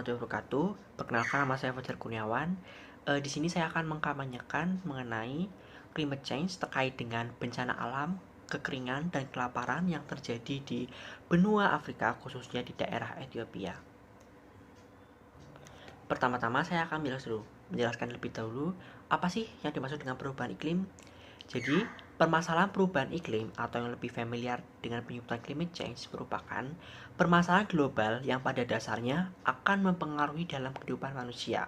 warahmatullahi wabarakatuh. Perkenalkan, nama saya Fajar Kurniawan. Di sini saya akan mengkampanyekan mengenai climate change terkait dengan bencana alam, kekeringan, dan kelaparan yang terjadi di benua Afrika, khususnya di daerah Ethiopia. Pertama-tama saya akan menjelaskan lebih dahulu apa sih yang dimaksud dengan perubahan iklim. Jadi, permasalahan perubahan iklim atau yang lebih familiar dengan penyebutan climate change merupakan permasalahan global yang pada dasarnya akan mempengaruhi dalam kehidupan manusia.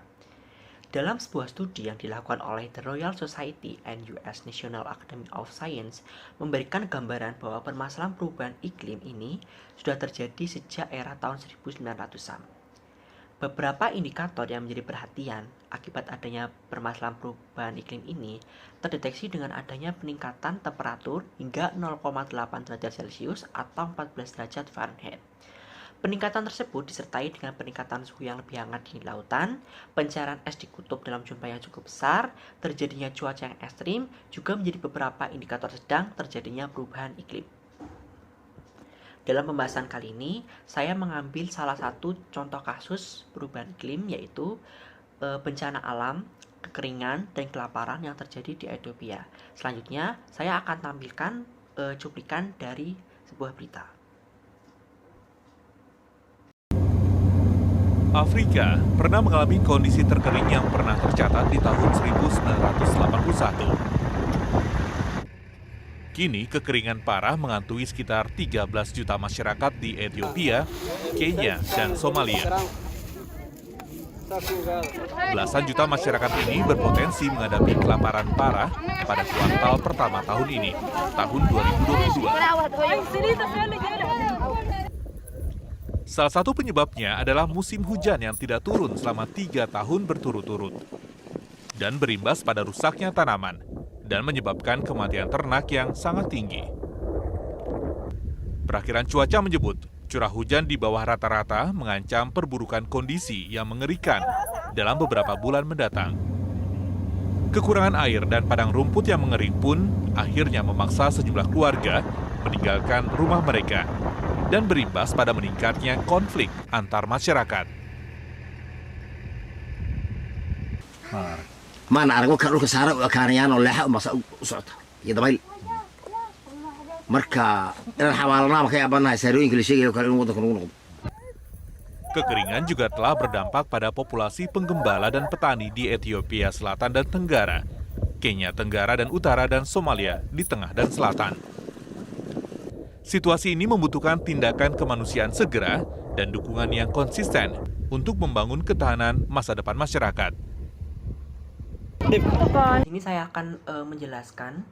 Dalam sebuah studi yang dilakukan oleh The Royal Society and US National Academy of Science memberikan gambaran bahwa permasalahan perubahan iklim ini sudah terjadi sejak era tahun 1900-an. Beberapa indikator yang menjadi perhatian akibat adanya permasalahan perubahan iklim ini terdeteksi dengan adanya peningkatan temperatur hingga 0,8 derajat Celcius atau 14 derajat Fahrenheit. Peningkatan tersebut disertai dengan peningkatan suhu yang lebih hangat di lautan, pencairan es di kutub dalam jumlah yang cukup besar, terjadinya cuaca yang ekstrim, juga menjadi beberapa indikator sedang terjadinya perubahan iklim. Dalam pembahasan kali ini, saya mengambil salah satu contoh kasus perubahan iklim, yaitu bencana alam, kekeringan, dan kelaparan yang terjadi di Ethiopia. Selanjutnya, saya akan tampilkan cuplikan dari sebuah berita. Afrika pernah mengalami kondisi terkering yang pernah tercatat di tahun 1981. Kini, kekeringan parah menghantui sekitar 13 juta masyarakat di Ethiopia, Kenya, dan Somalia. Belasan juta masyarakat ini berpotensi menghadapi kelaparan parah pada kuartal pertama tahun ini, tahun 2022. Salah satu penyebabnya adalah musim hujan yang tidak turun selama 3 tahun berturut-turut dan berimbas pada rusaknya tanaman dan menyebabkan kematian ternak yang sangat tinggi. Perakiraan cuaca menyebut curah hujan di bawah rata-rata mengancam perburukan kondisi yang mengerikan dalam beberapa bulan mendatang. Kekurangan air dan padang rumput yang mengering pun akhirnya memaksa sejumlah keluarga meninggalkan rumah mereka dan berimbas pada meningkatnya konflik antar masyarakat. Mana arag marka dhulka saara u ekaanayaan oo leexa masa u socota iyo dabayl marka inaan xawaalanaha ka yaabanahay saarooyinka la sheegayo kale inuu waddanka nagu noqdo. Kekeringan juga telah berdampak pada populasi penggembala dan petani di Ethiopia Selatan dan Tenggara, Kenya Tenggara dan Utara, dan Somalia di Tengah dan Selatan. Situasi ini membutuhkan tindakan kemanusiaan segera dan dukungan yang konsisten untuk membangun ketahanan masa depan masyarakat. Ini saya akan menjelaskan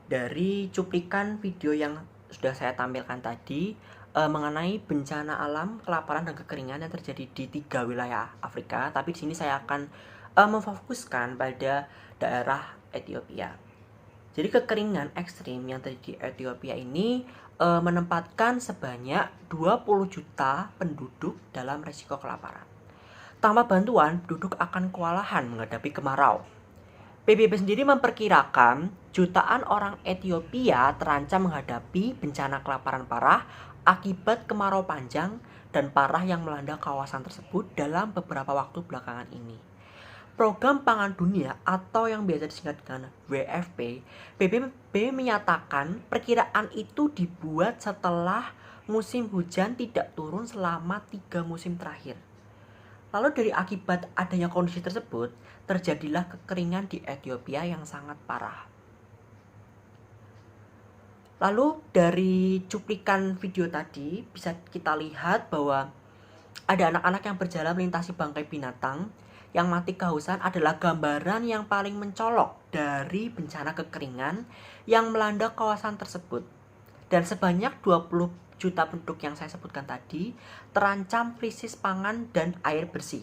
dari cuplikan video yang sudah saya tampilkan tadi mengenai bencana alam, kelaparan, dan kekeringan yang terjadi di 3 wilayah Afrika. Tapi di sini saya akan memfokuskan pada daerah Ethiopia. Jadi kekeringan ekstrim yang terjadi di Ethiopia ini menempatkan sebanyak 20 juta penduduk dalam risiko kelaparan. Tanpa bantuan, penduduk akan kewalahan menghadapi kemarau. PBB sendiri memperkirakan jutaan orang Ethiopia terancam menghadapi bencana kelaparan parah akibat kemarau panjang dan parah yang melanda kawasan tersebut dalam beberapa waktu belakangan ini. Program Pangan Dunia atau yang biasa disingkat dengan WFP, PBB menyatakan perkiraan itu dibuat setelah musim hujan tidak turun selama 3 musim terakhir. Lalu dari akibat adanya kondisi tersebut, terjadilah kekeringan di Ethiopia yang sangat parah. Lalu dari cuplikan video tadi bisa kita lihat bahwa ada anak-anak yang berjalan melintasi bangkai binatang yang mati kehausan adalah gambaran yang paling mencolok dari bencana kekeringan yang melanda kawasan tersebut. Dan sebanyak 20 juta penduduk yang saya sebutkan tadi terancam krisis pangan dan air bersih.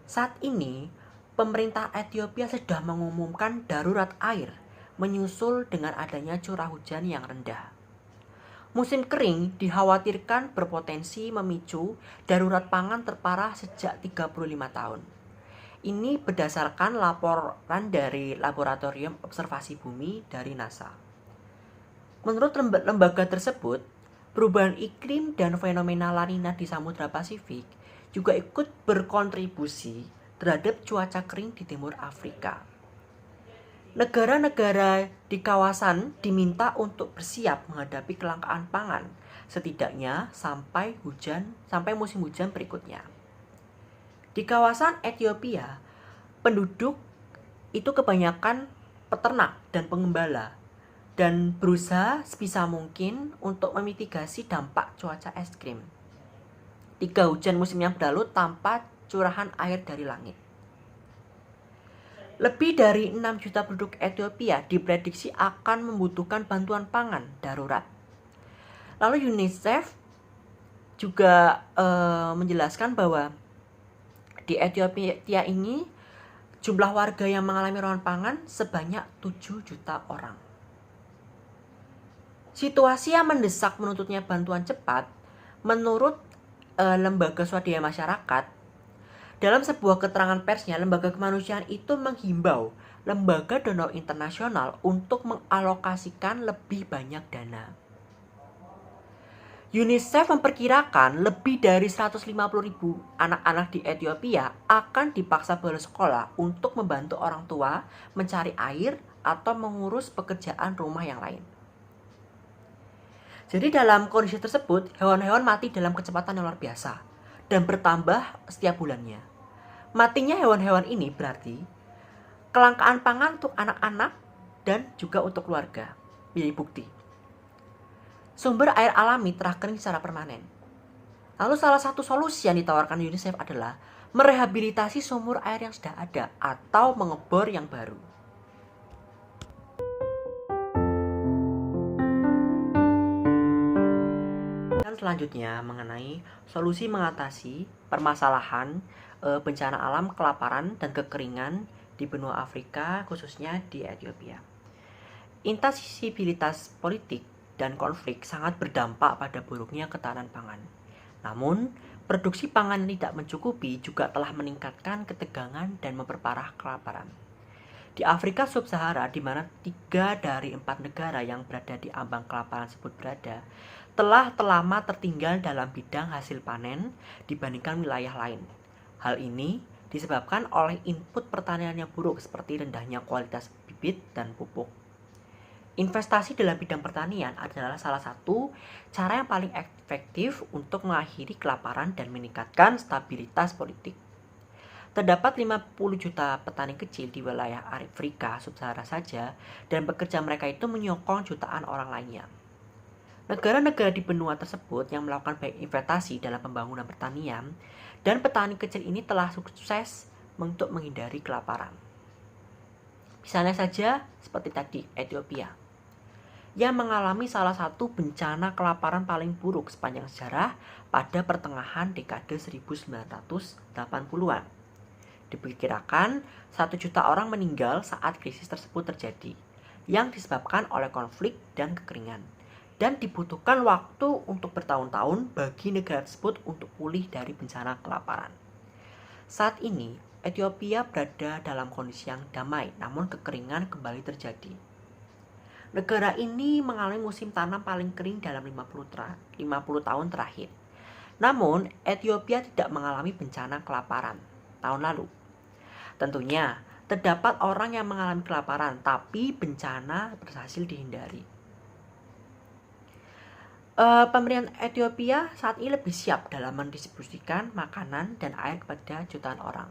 Saat ini, pemerintah Ethiopia sudah mengumumkan darurat air menyusul dengan adanya curah hujan yang rendah. Musim kering dikhawatirkan berpotensi memicu darurat pangan terparah sejak 35 tahun. Ini berdasarkan laporan dari Laboratorium Observasi Bumi dari NASA. Menurut lembaga tersebut, perubahan iklim dan fenomena La Nina di Samudra Pasifik juga ikut berkontribusi terhadap cuaca kering di timur Afrika. Negara-negara di kawasan diminta untuk bersiap menghadapi kelangkaan pangan, setidaknya sampai musim hujan berikutnya. Di kawasan Ethiopia, penduduk itu kebanyakan peternak dan pengembala dan berusaha sebisa mungkin untuk memitigasi dampak cuaca ekstrim. 3 hujan musim yang berlalu tanpa curahan air dari langit. Lebih dari 6 juta penduduk Ethiopia diprediksi akan membutuhkan bantuan pangan darurat. Lalu UNICEF juga menjelaskan bahwa di Ethiopia ini jumlah warga yang mengalami rawan pangan sebanyak 7 juta orang. Situasi yang mendesak menuntutnya bantuan cepat, menurut Lembaga Swadaya Masyarakat, dalam sebuah keterangan persnya, lembaga kemanusiaan itu menghimbau lembaga donor internasional untuk mengalokasikan lebih banyak dana. UNICEF memperkirakan lebih dari 150.000 anak-anak di Ethiopia akan dipaksa bersekolah untuk membantu orang tua mencari air atau mengurus pekerjaan rumah yang lain. Jadi dalam kondisi tersebut, hewan-hewan mati dalam kecepatan yang luar biasa dan bertambah setiap bulannya. Matinya hewan-hewan ini berarti kelangkaan pangan untuk anak-anak dan juga untuk keluarga. Menjadi bukti. Sumber air alami telah kering secara permanen. Lalu salah satu solusi yang ditawarkan UNICEF adalah merehabilitasi sumur air yang sudah ada atau mengebor yang baru. Dan selanjutnya mengenai solusi mengatasi permasalahan bencana alam, kelaparan, dan kekeringan di benua Afrika, khususnya di Ethiopia. Instabilitas politik dan konflik sangat berdampak pada buruknya ketahanan pangan. Namun, produksi pangan yang tidak mencukupi juga telah meningkatkan ketegangan dan memperparah kelaparan. Di Afrika Sub-Sahara, di mana 3 dari 4 negara yang berada di ambang kelaparan tersebut berada, telah lama tertinggal dalam bidang hasil panen dibandingkan wilayah lain. Hal ini disebabkan oleh input pertanian yang buruk seperti rendahnya kualitas bibit dan pupuk. Investasi dalam bidang pertanian adalah salah satu cara yang paling efektif untuk mengakhiri kelaparan dan meningkatkan stabilitas politik. Terdapat 50 juta petani kecil di wilayah Afrika Sub-Sahara saja, dan pekerja mereka itu menyokong jutaan orang lainnya. Negara-negara di benua tersebut yang melakukan banyak investasi dalam pembangunan pertanian dan petani kecil ini telah sukses untuk menghindari kelaparan. Misalnya saja seperti tadi Ethiopia yang mengalami salah satu bencana kelaparan paling buruk sepanjang sejarah pada pertengahan dekade 1980-an. Diperkirakan 1 juta orang meninggal saat krisis tersebut terjadi, yang disebabkan oleh konflik dan kekeringan, dan dibutuhkan waktu untuk bertahun-tahun bagi negara tersebut untuk pulih dari bencana kelaparan. Saat ini, Ethiopia berada dalam kondisi yang damai, namun kekeringan kembali terjadi. Negara ini mengalami musim tanam paling kering dalam 50 tahun terakhir. Namun, Ethiopia tidak mengalami bencana kelaparan tahun lalu. Tentunya, terdapat orang yang mengalami kelaparan, tapi bencana berhasil dihindari. Pemerintah Ethiopia saat ini lebih siap dalam mendistribusikan makanan dan air kepada jutaan orang.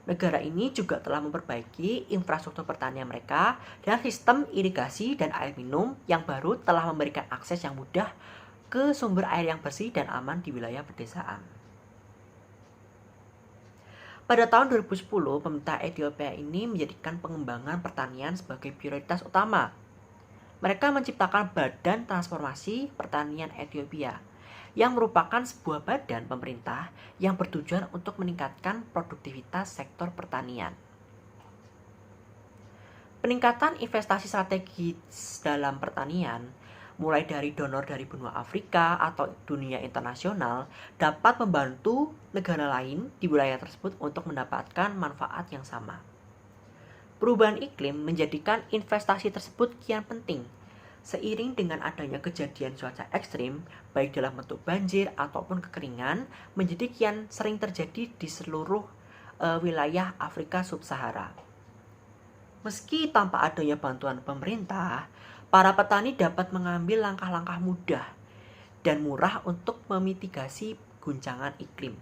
Negara ini juga telah memperbaiki infrastruktur pertanian mereka dan sistem irigasi dan air minum yang baru telah memberikan akses yang mudah ke sumber air yang bersih dan aman di wilayah pedesaan. Pada tahun 2010, pemerintah Ethiopia ini menjadikan pengembangan pertanian sebagai prioritas utama. Mereka menciptakan Badan Transformasi Pertanian Ethiopia, yang merupakan sebuah badan pemerintah yang bertujuan untuk meningkatkan produktivitas sektor pertanian. Peningkatan investasi strategis dalam pertanian, mulai dari donor dari benua Afrika atau dunia internasional, dapat membantu negara lain di wilayah tersebut untuk mendapatkan manfaat yang sama. Perubahan iklim menjadikan investasi tersebut kian penting, Seiring dengan adanya kejadian cuaca ekstrim, baik dalam bentuk banjir ataupun kekeringan, menjadi kian sering terjadi di seluruh wilayah Afrika Sub-Sahara. Meski tanpa adanya bantuan pemerintah, para petani dapat mengambil langkah-langkah mudah dan murah untuk memitigasi guncangan iklim.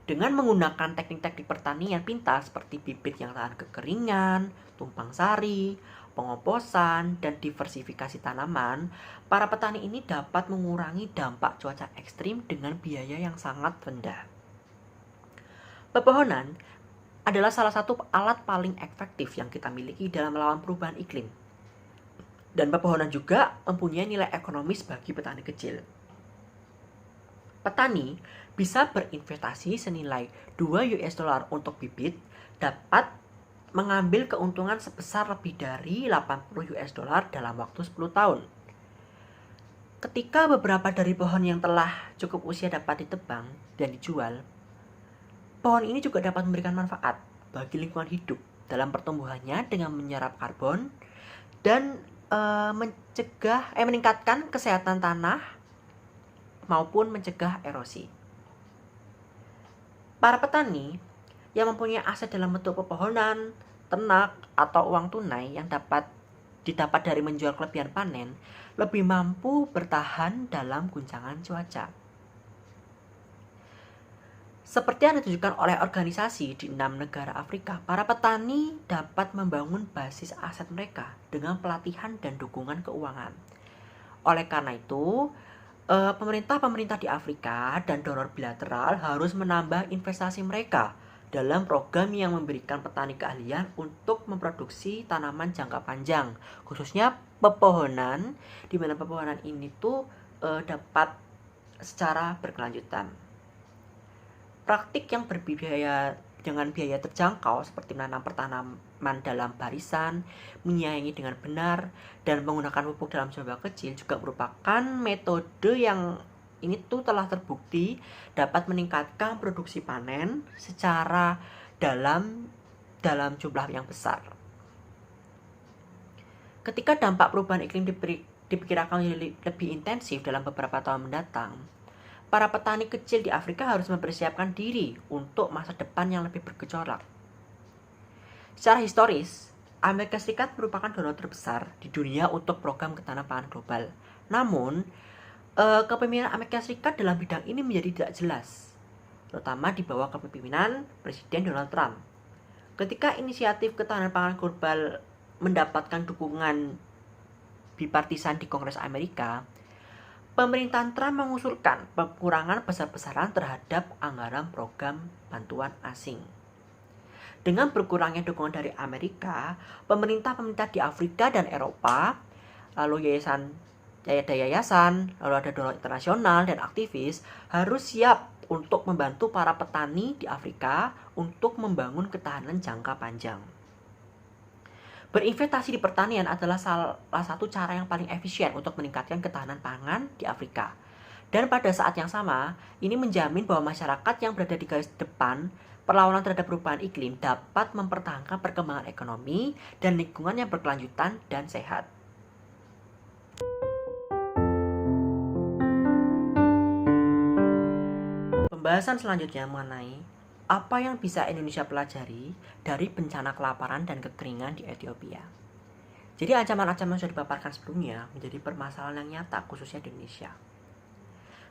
Dengan menggunakan teknik-teknik pertanian pintar seperti bibit yang tahan kekeringan, tumpang sari, pengomposan, dan diversifikasi tanaman, para petani ini dapat mengurangi dampak cuaca ekstrim dengan biaya yang sangat rendah. Pepohonan adalah salah satu alat paling efektif yang kita miliki dalam melawan perubahan iklim. Dan pepohonan juga mempunyai nilai ekonomis bagi petani kecil. Petani bisa berinvestasi senilai 2 US dollar untuk bibit, dapat mengambil keuntungan sebesar lebih dari 80 US dollar dalam waktu 10 tahun. Ketika beberapa dari pohon yang telah cukup usia dapat ditebang dan dijual, pohon ini juga dapat memberikan manfaat bagi lingkungan hidup dalam pertumbuhannya dengan menyerap karbon dan meningkatkan kesehatan tanah maupun mencegah erosi. Para petani yang mempunyai aset dalam bentuk pepohonan, ternak, atau uang tunai yang didapat dari menjual kelebihan panen lebih mampu bertahan dalam guncangan cuaca. Seperti yang ditunjukkan oleh organisasi di 6 negara Afrika, para petani dapat membangun basis aset mereka dengan pelatihan dan dukungan keuangan. Oleh karena itu, pemerintah di Afrika dan donor bilateral harus menambah investasi mereka dalam program yang memberikan petani keahlian untuk memproduksi tanaman jangka panjang, khususnya pepohonan, di mana pepohonan ini dapat secara berkelanjutan. Praktik yang berbiaya dengan biaya terjangkau seperti menanam tanaman dalam barisan, menyayangi dengan benar, dan menggunakan pupuk dalam jumlah kecil juga merupakan metode yang ini telah terbukti dapat meningkatkan produksi panen secara dalam jumlah yang besar. Ketika dampak perubahan iklim diperkirakan lebih intensif dalam beberapa tahun mendatang, para petani kecil di Afrika harus mempersiapkan diri untuk masa depan yang lebih bergejolak. Secara historis, Amerika Serikat merupakan donor terbesar di dunia untuk program ketahanan pangan global. Namun, kepemimpinan Amerika Serikat dalam bidang ini menjadi tidak jelas, terutama di bawah kepemimpinan Presiden Donald Trump. Ketika inisiatif ketahanan pangan global mendapatkan dukungan bipartisan di Kongres Amerika, pemerintahan Trump mengusulkan pengurangan besar-besaran terhadap anggaran program bantuan asing. Dengan berkurangnya dukungan dari Amerika, pemerintah di Afrika dan Eropa, lalu yayasan, lalu ada donor internasional dan aktivis, harus siap untuk membantu para petani di Afrika untuk membangun ketahanan jangka panjang. Berinvestasi di pertanian adalah salah satu cara yang paling efisien untuk meningkatkan ketahanan pangan di Afrika. Dan pada saat yang sama, ini menjamin bahwa masyarakat yang berada di garis depan perlawanan terhadap perubahan iklim dapat mempertahankan perkembangan ekonomi dan lingkungan yang berkelanjutan dan sehat. Pembahasan selanjutnya mengenai apa yang bisa Indonesia pelajari dari bencana kelaparan dan kekeringan di Ethiopia. Jadi ancaman-ancaman yang sudah dipaparkan sebelumnya menjadi permasalahan yang nyata khususnya di Indonesia.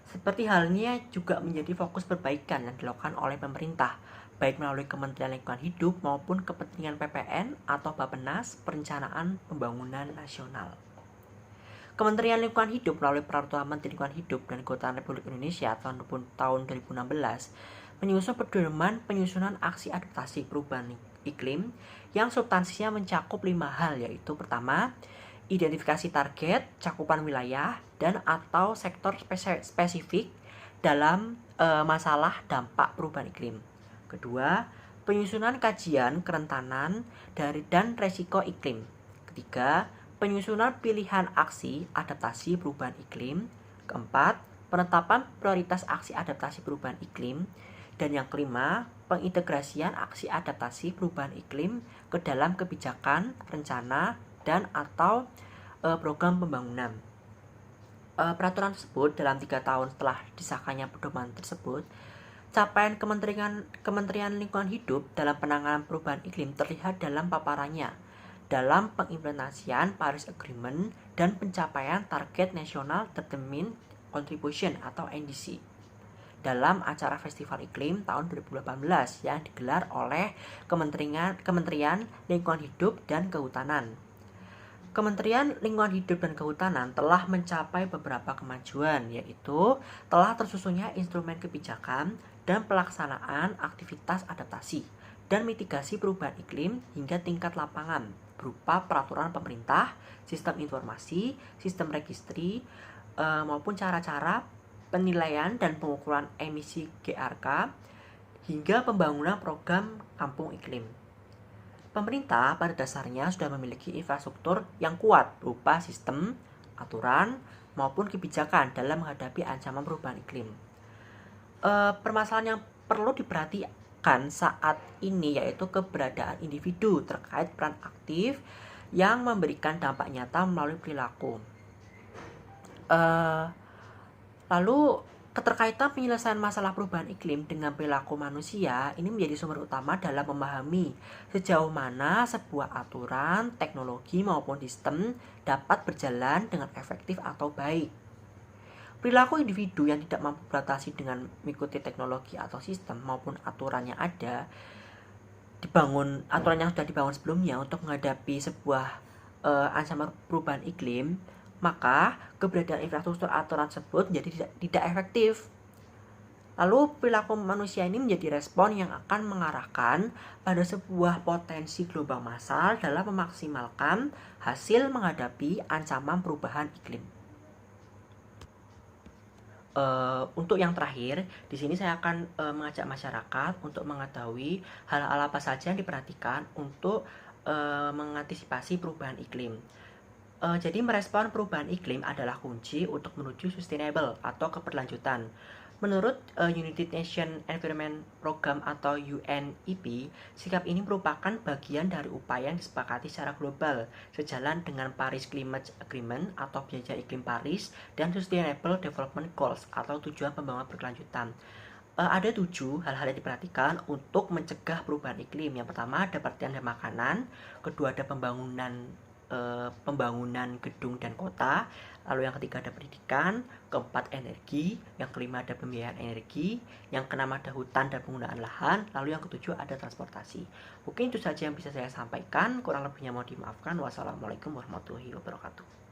Seperti halnya juga menjadi fokus perbaikan yang dilakukan oleh pemerintah, baik melalui Kementerian Lingkungan Hidup maupun kepentingan PPN atau Bappenas Perencanaan Pembangunan Nasional. Kementerian Lingkungan Hidup melalui Peraturan Menteri Lingkungan Hidup dan Kehutanan Republik Indonesia tahun 2016 menyusun pedoman penyusunan aksi adaptasi perubahan iklim yang substansinya mencakup 5 hal, yaitu pertama, identifikasi target, cakupan wilayah, dan atau sektor spesifik dalam masalah dampak perubahan iklim. Kedua, penyusunan kajian kerentanan dan resiko iklim. Ketiga, penyusunan pilihan aksi adaptasi perubahan iklim. Keempat, penetapan prioritas aksi adaptasi perubahan iklim. Dan yang kelima, pengintegrasian aksi adaptasi perubahan iklim ke dalam kebijakan, rencana, dan atau program pembangunan. Peraturan tersebut dalam 3 tahun setelah disahkannya pedoman tersebut, capaian Kementerian Lingkungan Hidup dalam penanganan perubahan iklim terlihat dalam paparannya dalam pengimplementasian Paris Agreement dan pencapaian Target National Determined Contribution atau NDC dalam acara Festival Iklim tahun 2018 yang digelar oleh Kementerian Lingkungan Hidup dan Kehutanan. Kementerian Lingkungan Hidup dan Kehutanan telah mencapai beberapa kemajuan, yaitu telah tersusunnya instrumen kebijakan dan pelaksanaan aktivitas adaptasi dan mitigasi perubahan iklim hingga tingkat lapangan berupa peraturan pemerintah, sistem informasi, sistem registri, maupun cara-cara penilaian dan pengukuran emisi GRK hingga pembangunan program kampung iklim. Pemerintah pada dasarnya sudah memiliki infrastruktur yang kuat berupa sistem, aturan, maupun kebijakan dalam menghadapi ancaman perubahan iklim. Permasalahan yang perlu diperhatikan saat ini yaitu keberadaan individu terkait peran aktif yang memberikan dampak nyata melalui perilaku. Lalu keterkaitan penyelesaian masalah perubahan iklim dengan perilaku manusia ini menjadi sumber utama dalam memahami sejauh mana sebuah aturan, teknologi maupun sistem dapat berjalan dengan efektif atau baik. Perilaku individu yang tidak mampu beradaptasi dengan mengikuti teknologi atau sistem maupun aturan yang aturan yang sudah dibangun sebelumnya untuk menghadapi sebuah ancaman perubahan iklim, maka keberadaan infrastruktur aturan tersebut menjadi tidak efektif. Lalu perilaku manusia ini menjadi respon yang akan mengarahkan pada sebuah potensi gelombang massal dalam memaksimalkan hasil menghadapi ancaman perubahan iklim. Untuk yang terakhir, di sini saya akan mengajak masyarakat untuk mengetahui hal-hal apa saja yang diperhatikan untuk mengantisipasi perubahan iklim. Jadi merespon perubahan iklim adalah kunci untuk menuju sustainable atau keberlanjutan. Menurut United Nations Environment Program atau UNEP, sikap ini merupakan bagian dari upaya yang disepakati secara global sejalan dengan Paris Climate Agreement atau Perjanjian Iklim Paris dan Sustainable Development Goals atau tujuan pembangunan berkelanjutan. Ada 7 hal-hal yang diperhatikan untuk mencegah perubahan iklim. Yang pertama ada pertanian dan makanan, kedua ada pembangunan gedung dan kota, lalu yang ketiga ada pendidikan, keempat energi, yang kelima ada pembiayaan energi, yang keenam ada hutan dan penggunaan lahan, lalu yang ketujuh ada transportasi. Mungkin itu saja yang bisa saya sampaikan, kurang lebihnya mohon dimaafkan. Wassalamualaikum warahmatullahi wabarakatuh.